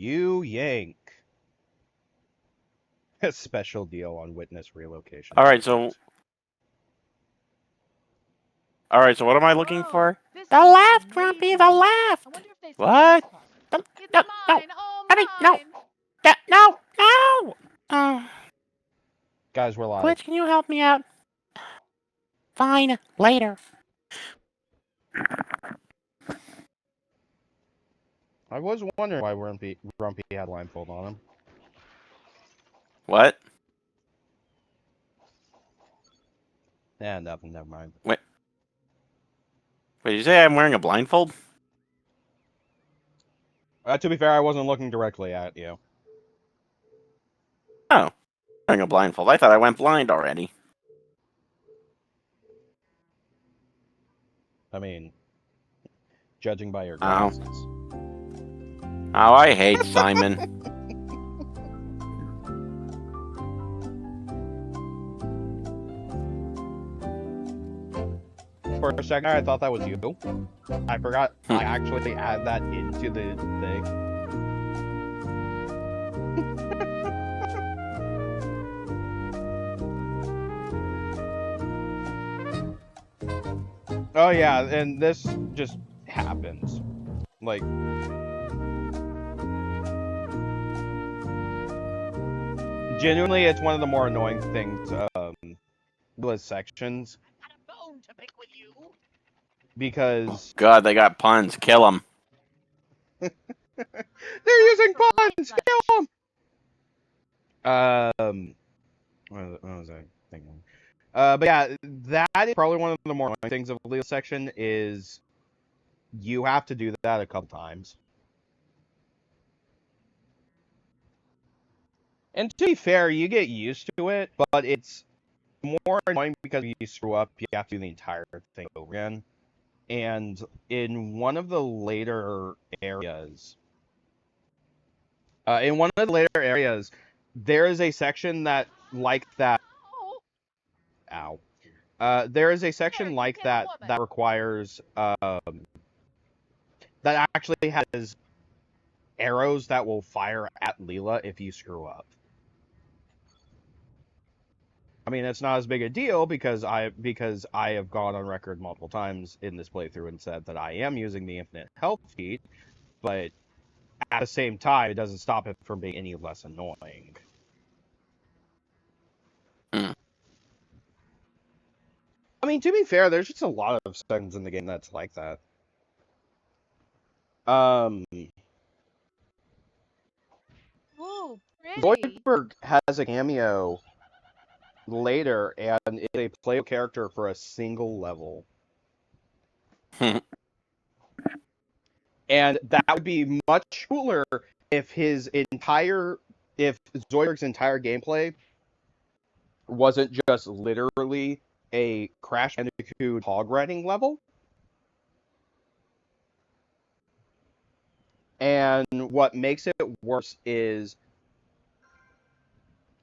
You yank. A special deal on witness relocation. All right, so what am I looking for? The left, Grumpy, the left. What? No, no, no. I mean, no. No, no. Guys, we're live. Glitch, can you help me out? Fine, later. I was wondering why Grumpy had blindfold on him. What? Yeah, nothing. Never mind. Wait, did you say I'm wearing a blindfold? To be fair, I wasn't looking directly at you. Oh, wearing a blindfold. I thought I went blind already. I mean, judging by your glasses. Oh, I hate Simon. For a second, I thought that was you. I forgot I actually add that into the thing. Oh yeah, and this just happens. Like, genuinely, it's one of the more annoying things. Was sections. Because God, they got puns. Kill them. they're using puns. Kill them. What was I thinking? But yeah, that is probably one of the more annoying things of the legal section is you have to do that a couple times. And to be fair, you get used to it, but it's more annoying because you screw up, you have to do the entire thing over again. And in one of the later areas, there is a section that, like that. Ow. There is a section like that that requires, that actually has arrows that will fire at Leela if you screw up. I mean, it's not as big a deal because I have gone on record multiple times in this playthrough and said that I am using the infinite health feat, but at the same time, it doesn't stop it from being any less annoying. Mm. I mean, to be fair, there's just a lot of sections in the game that's like that. Zoidberg has a cameo later and is a playable character for a single level. And that would be much cooler if Zoidberg's entire gameplay wasn't just literally a Crash Bandicoot hog riding level. And what makes it worse is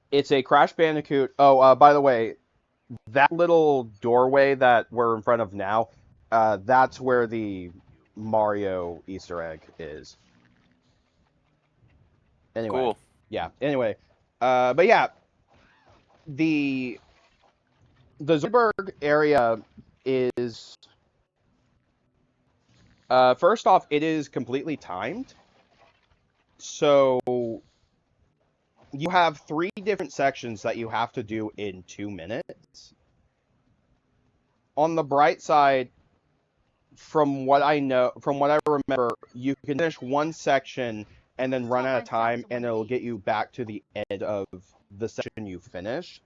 it's a Crash Bandicoot. Oh, by the way, that little doorway that we're in front of now, that's where the Mario Easter egg is. Anyway, Cool. Yeah. Anyway, but yeah, the Zoidberg area is first off, it is completely timed. So you have 3 different sections that you have to do in 2 minutes. On the bright side, from what I remember, you can finish one section and then run out of time, and it'll get you back to the end of the section you finished.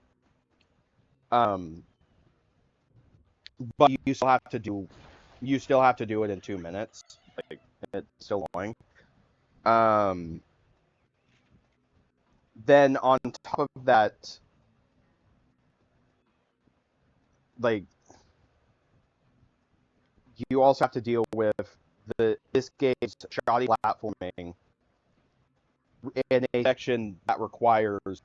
But you still have to do it in 2 minutes. Like, it's still annoying. Then on top of that, like, you also have to deal with this game's shoddy platforming in a section that requires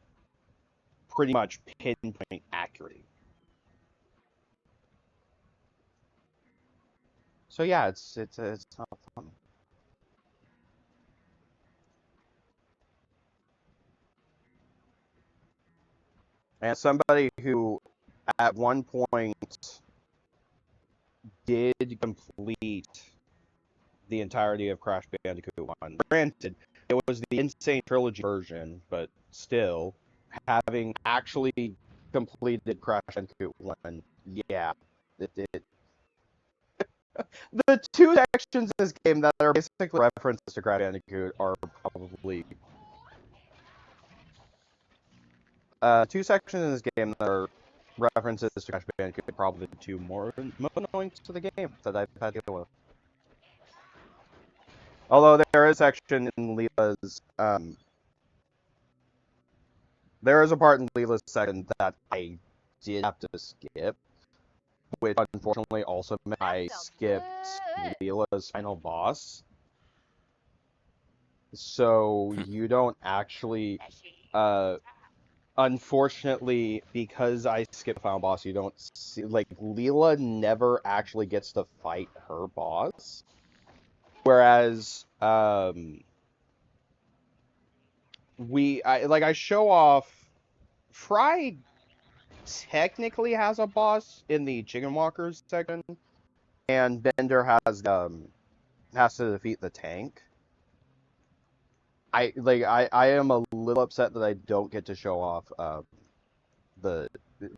pretty much pinpoint accuracy. So yeah, it's not fun. And somebody who, at one point, did complete the entirety of Crash Bandicoot 1. Granted, it was the Insane Trilogy version, but still, having actually completed Crash Bandicoot 1, yeah, it the two sections in this game that are basically references to Crash Bandicoot are probably two sections in this game that are references to Crash Bandicoot are probably the two most annoying to the game that I've had to deal with. Although there is a section in Leela's there is a part in Leela's section that I did have to skip, which unfortunately also meant I skipped Leela's final boss. So you don't actually, unfortunately, because I skipped final boss, you don't see, like, Leela never actually gets to fight her boss. Whereas, I show off, Fry technically has a boss in the Chicken Walkers section, and Bender has to defeat the tank. I am a little upset that I don't get to show off the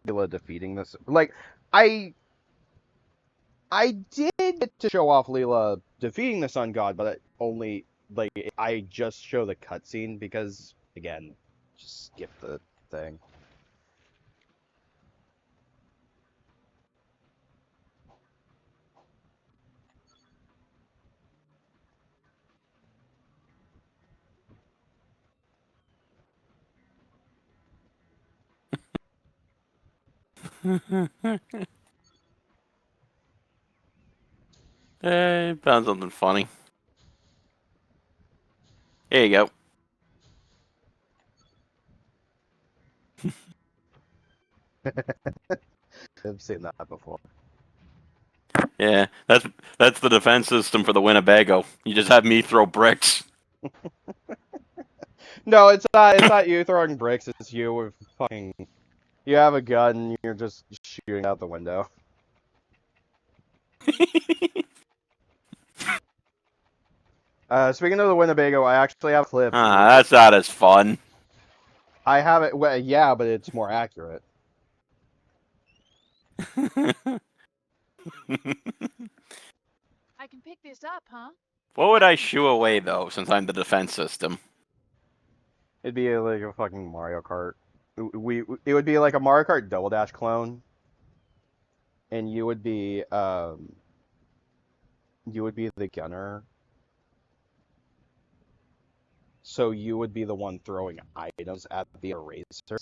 Leela defeating this. Like, I did get to show off Leela defeating the Sun God, but only, like, I just show the cutscene because, again, just skip the thing. Found something funny. Here you go. I've seen that before. Yeah, that's the defense system for the Winnebago. You just have me throw bricks. No, it's not you throwing bricks, it's you with fucking... You have a gun, and you're just shooting out the window. Speaking of the Winnebago, I actually have a clip. That's not as fun. I have it, well, yeah, but it's more accurate. I can pick this up, huh? What would I shoo away, though, since I'm the defense system? It'd be like a fucking Mario Kart. It would be like a Mario Kart Double Dash clone, and you would be the gunner. So you would be the one throwing items at the eraser.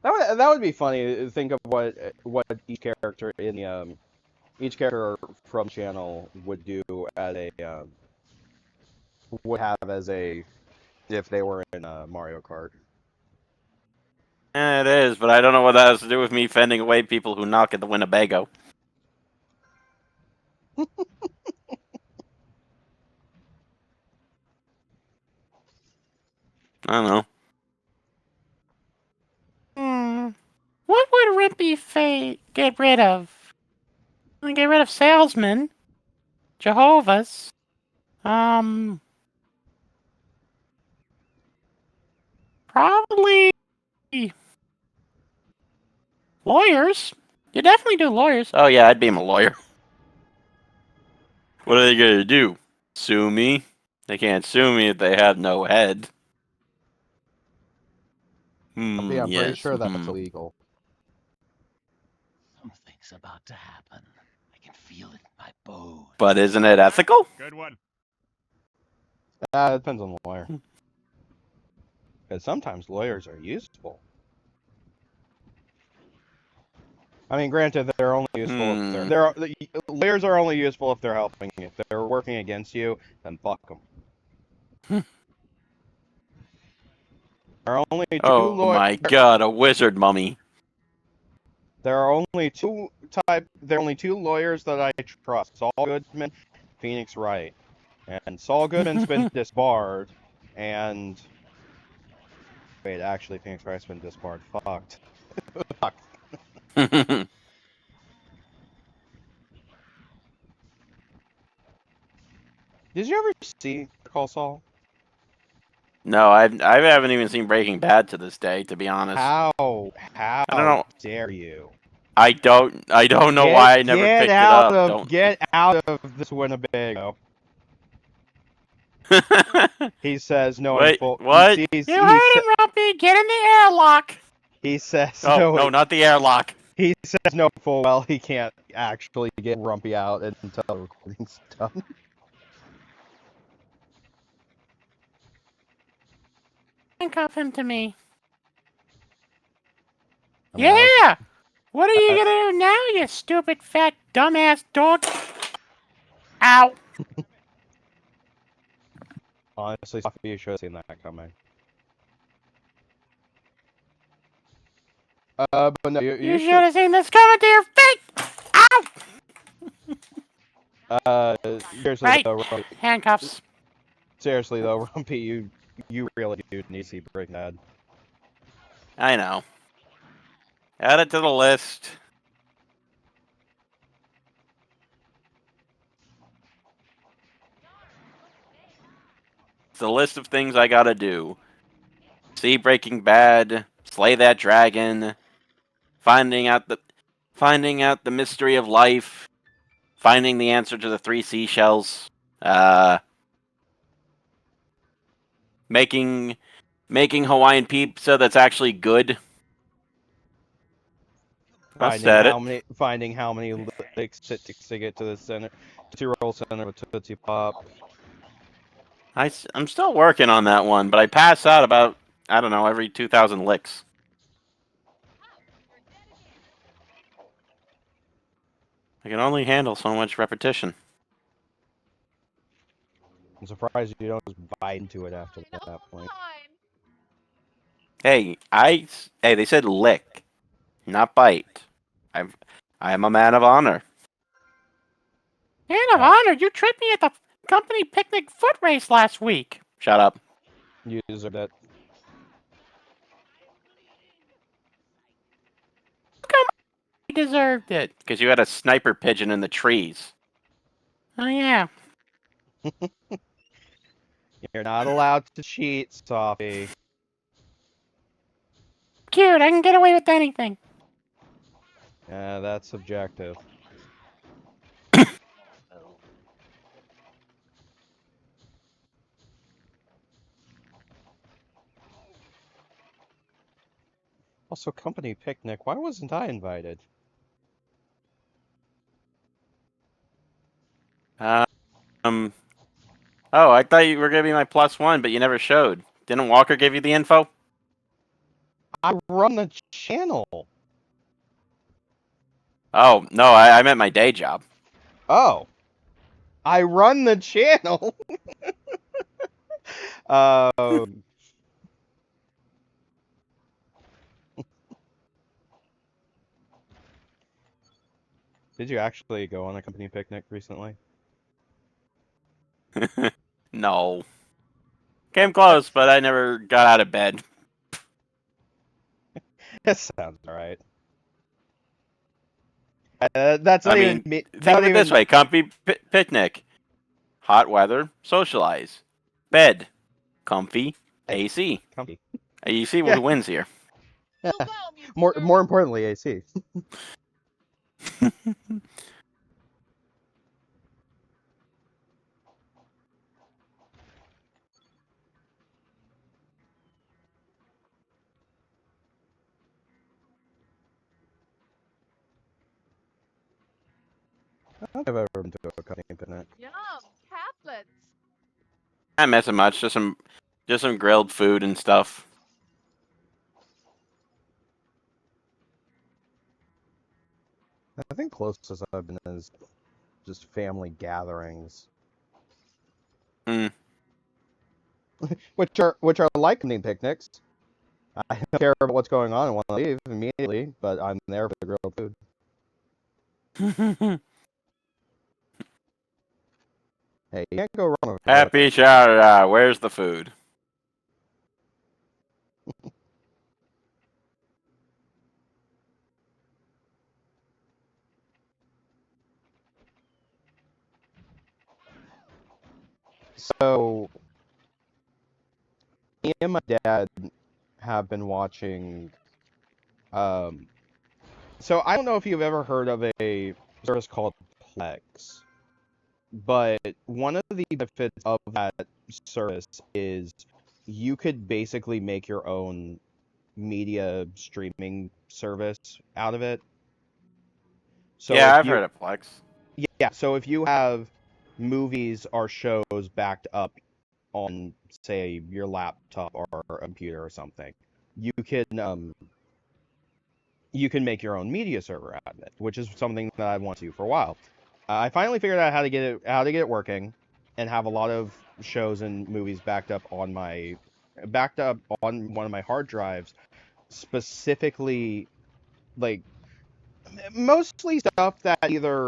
That would be funny. Think of what each character in the each character from channel would do as a would have as a if they were in Mario Kart. It is, but I don't know what that has to do with me fending away people who knock at the Winnebago. I don't know. What would Rippy get rid of? Get rid of salesmen, Jehovah's, probably lawyers. You definitely do lawyers. Oh yeah, I'd be him a lawyer. What are they gonna do? Sue me? They can't sue me if they have no head. I'm pretty sure that's Yes. illegal. Something's about to happen. I can feel it in my bones. But isn't it ethical? Good one. It depends on the lawyer. Because sometimes lawyers are useful. I mean, granted, they're only useful if lawyers are only useful if they're helping. If they're working against you, then fuck them. There are only two Oh my god, a wizard mummy. There are only two lawyers that I trust. Saul Goodman Phoenix Wright. And Saul Goodman's been disbarred, and... Wait, actually, Phoenix Wright's been disbarred. Fucked. Fuck. Did you ever see Call Saul? No, I haven't even seen Breaking Bad to this day, to be honest. How I don't know. dare you? I don't know why I never picked it up. Get out of this Winnebago. He says no. Wait, what? You heard him, Rumpy. Get in the airlock. He says Oh, no, not the airlock. He says no full well he can't actually get Rumpy out until the recording's done. Handcuff him to me. I mean, Yeah! What are you gonna do now, you stupid, fat, dumbass dog? Ow! Honestly, Sophie, you should have seen that coming. But no, You should have seen this coming to your face! Ow! Seriously Right. though, Rumpy, Handcuffs. seriously though, Rumpy, you really do need to see Breaking Bad. I know. Add it to the list. It's a list of things I gotta do. See Breaking Bad, slay that dragon, finding out the mystery of life, finding the answer to the 3 seashells, making Hawaiian pizza that's actually good. Finding how many licks it takes to get to the center, Tootsie Roll Center with Tootsie Pop. I'm still working on that one, but I pass out about, I don't know, every 2,000 licks. I can only handle so much repetition. I'm surprised you don't just bite into it after that point. Hey, they said lick, not bite. I'm a man of honor. Man of honor, you tripped me at the company picnic foot race last week. Shut up. You deserve that. Come on, you deserved it. Because you had a sniper pigeon in the trees. Oh, yeah. You're not allowed to cheat, Sophie. Cute, I can get away with anything. Yeah, that's subjective. Also, company picnic. Why wasn't I invited? Oh, I thought you were gonna be my +1, but you never showed. Didn't Walker give you the info? I run the channel. Oh, no, I meant my day job. Oh. I run the channel. Did you actually go on a company picnic recently? No. Came close, but I never got out of bed. That sounds alright. That's not even me. Think of it this way: comfy picnic, hot weather, socialize, bed, comfy, AC. Comfy. You see who wins here. Yeah. More importantly, AC. I don't think I've ever been to a company picnic. Yum, caplets. Not missing much. Just some grilled food and stuff. I think closest I've been is just family gatherings. Hmm. which are like company picnics. I don't care about what's going on and want to leave immediately, but I'm there for the grilled food. Hey, you can't go wrong with Happy shout-out. Where's the food? So, me and my dad have been watching. So I don't know if you've ever heard of a service called Plex, but one of the benefits of that service is you could basically make your own media streaming service out of it. So Yeah, if I've you, heard of Plex. yeah, so if you have movies or shows backed up on, say, your laptop or a computer or something, you can make your own media server out of it, which is something that I want to for a while. I finally figured out how to get it working, and have a lot of shows and movies backed up on one of my hard drives, specifically like mostly stuff that either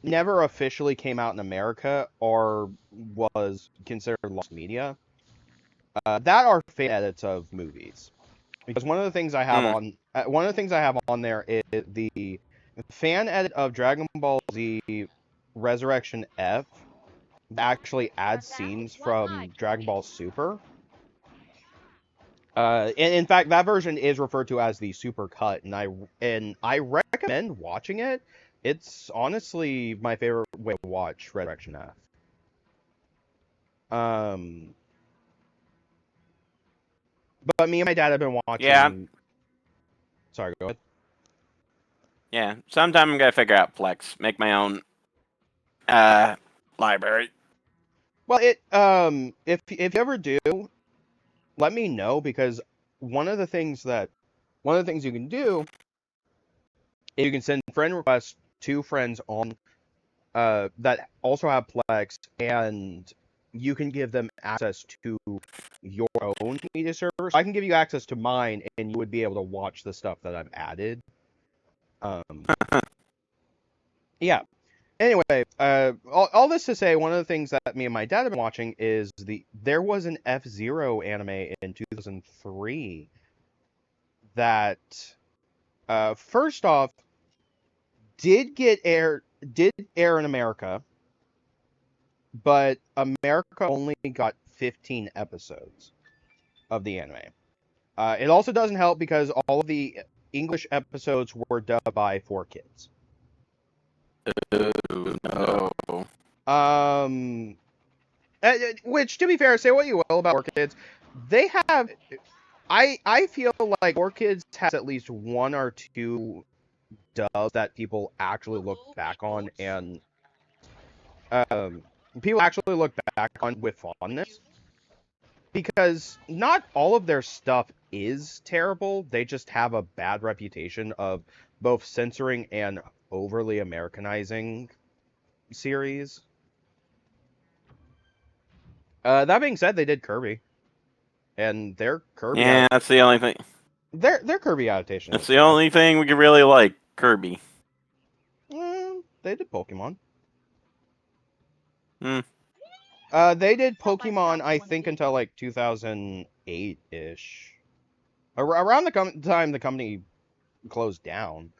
never officially came out in America or was considered lost media. That are fan edits of movies. Because one of the things I have on there is the fan edit of Dragon Ball Z Resurrection F that actually adds scenes from Dragon Ball Super. And in fact, that version is referred to as the Super Cut, and I recommend watching it. It's honestly my favorite way to watch Resurrection F. Um, but me and my dad have been Yeah, watching. Sorry, go ahead. yeah. Sometime I'm gonna figure out Plex. Make my own library. Well, if you ever do, let me know, because one of the things that one of the things you can do is you can send friend requests to friends on that also have Plex, and you can give them access to your own media server. So I can give you access to mine, and you would be able to watch the stuff that I've added. Yeah. Anyway, all this to say, one of the things that me and my dad have been watching is there was an F-Zero anime in 2003 that, first off, did air in America, but America only got 15 episodes of the anime. It also doesn't help because all of the English episodes were dubbed by 4Kids. Ooh, no. Um, which, to be fair, say what you will about 4Kids, they have. I feel like 4Kids has at least one or two dubs that people actually look back on, and people actually look back on with fondness, because not all of their stuff is terrible. They just have a bad reputation of both censoring and overly Americanizing series. That being said, they did Kirby, and Yeah, that's the only thing. their Kirby adaptation That's is the fine. only thing we could really like. Kirby. They did Pokemon. Hmm. They did Pokemon, I think, until like 2008-ish. Around the time the company closed down.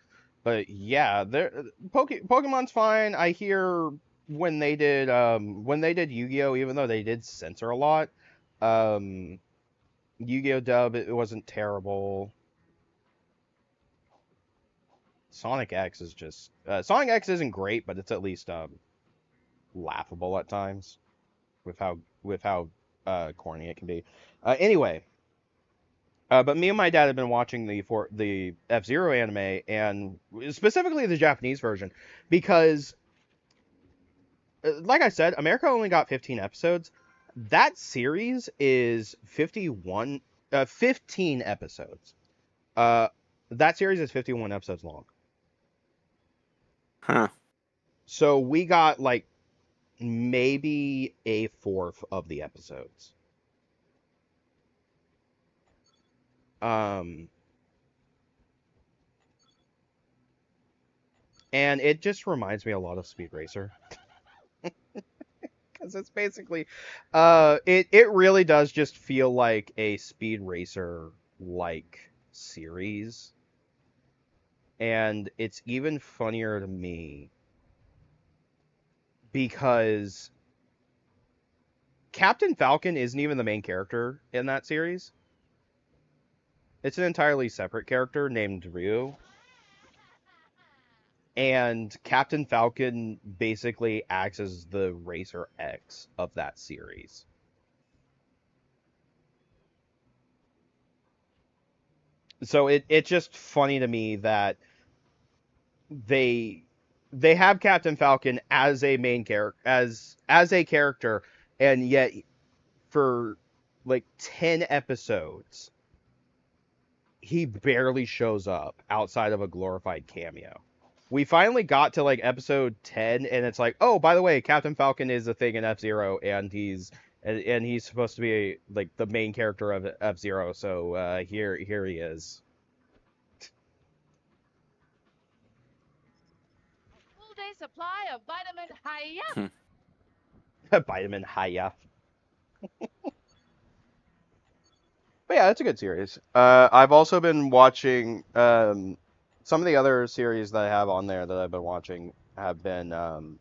But yeah, Pokemon's fine. I hear when they did Yu-Gi-Oh, even though they did censor a lot, um, Yu-Gi-Oh dub, it wasn't terrible. Sonic X isn't great, but it's at least laughable at times with how corny it can be. Anyway, but me and my dad have been watching the F-Zero anime, and specifically the Japanese version, because like I said, America only got 15 episodes. That series is 15 episodes. Uh, that series is 51 episodes long. Huh. So we got like maybe a fourth of the episodes. Um, and it just reminds me a lot of Speed Racer. Because it's basically, it really does just feel like a Speed Racer like series, and it's even funnier to me because Captain Falcon isn't even the main character in that series. It's an entirely separate character named Ryu. And Captain Falcon basically acts as the Racer X of that series. So it's just funny to me that they they have Captain Falcon as a main character as a character, and yet for like 10 episodes he barely shows up outside of a glorified cameo. We finally got to like episode 10, and it's like, oh, by the way, Captain Falcon is a thing in F-Zero, and he's supposed to be like the main character of F-Zero, so here he is. Full day supply of vitamin Hiya. Vitamin Hiya. But yeah, it's a good series. I've also been watching some of the other series that I have on there that I've been watching have been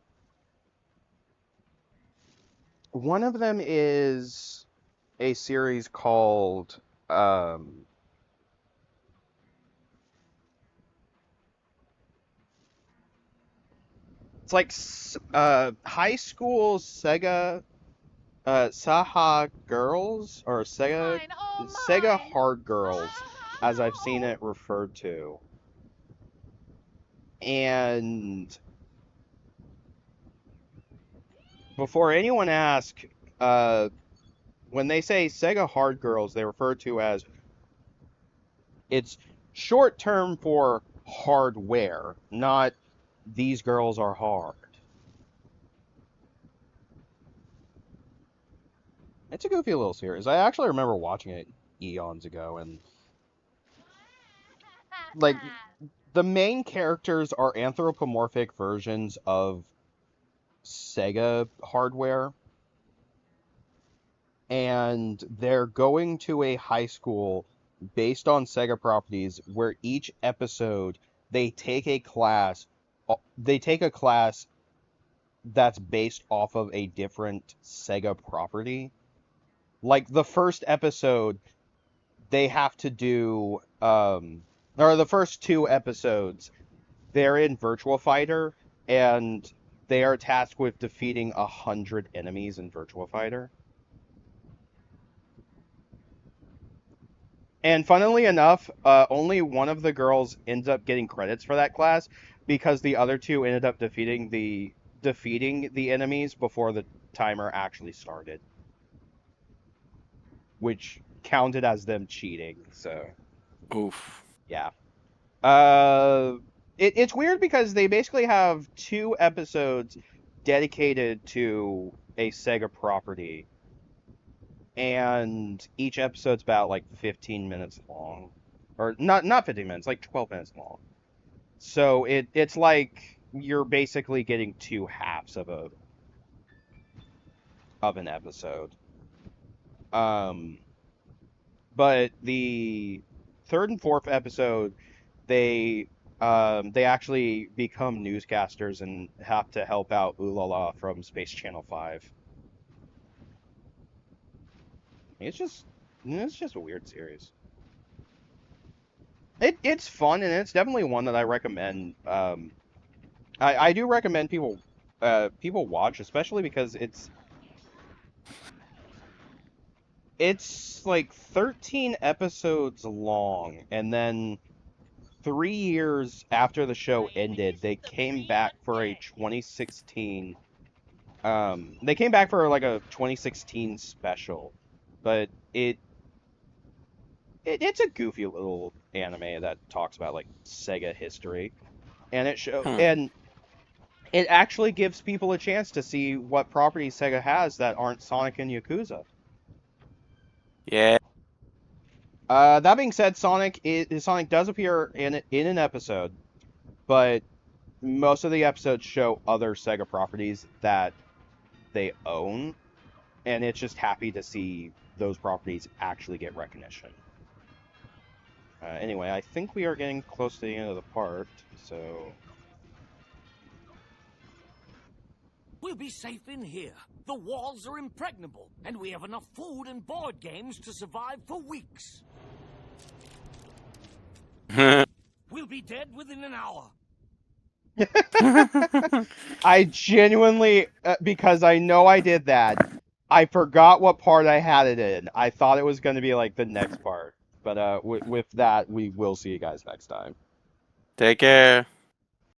one of them is a series called it's like high school Sega Saha Girls or Sega Mine, oh Sega mine. Hard Girls, as I've seen it referred to. And before anyone asks, when they say Sega Hard Girls, they refer to as it's short term for hardware, not these girls are hard. It's a goofy little series. I actually remember watching it eons ago, and like the main characters are anthropomorphic versions of Sega hardware, and they're going to a high school based on Sega properties where each episode they take a class that's based off of a different Sega property. Like the first episode they have to do or the first two episodes they're in Virtua Fighter, and they are tasked with defeating 100 enemies in Virtua Fighter. And funnily enough, only one of the girls ends up getting credits for that class because the other two ended up defeating the enemies before the timer actually started, which counted as them cheating. So Oof. yeah, it's weird because they basically have 2 episodes dedicated to a Sega property, and each episode's about like 15 minutes long, or not 15 minutes, like 12 minutes long. So it's like you're basically getting 2 halves of an episode. But the third and fourth episode, they actually become newscasters and have to help out Ulala from Space Channel 5. It's just a weird series. It's fun, and it's definitely one that I recommend. I do recommend people watch, especially because it's like 13 episodes long, and then 3 years after the show ended, they came back for a 2016. They came back for like a 2016 special, but it's a goofy little anime that talks about like Sega history, and and it actually gives people a chance to see what properties Sega has that aren't Sonic and Yakuza. Yeah. That being said, Sonic does appear in an episode, but most of the episodes show other Sega properties that they own, and it's just happy to see those properties actually get recognition. Anyway, I think we are getting close to the end of the part, so... We'll be safe in here. The walls are impregnable, and we have enough food and board games to survive for weeks. We'll be dead within an hour. I genuinely, because I know I did that, I forgot what part I had it in. I thought it was going to be like the next part. But with that, we will see you guys next time. Take care.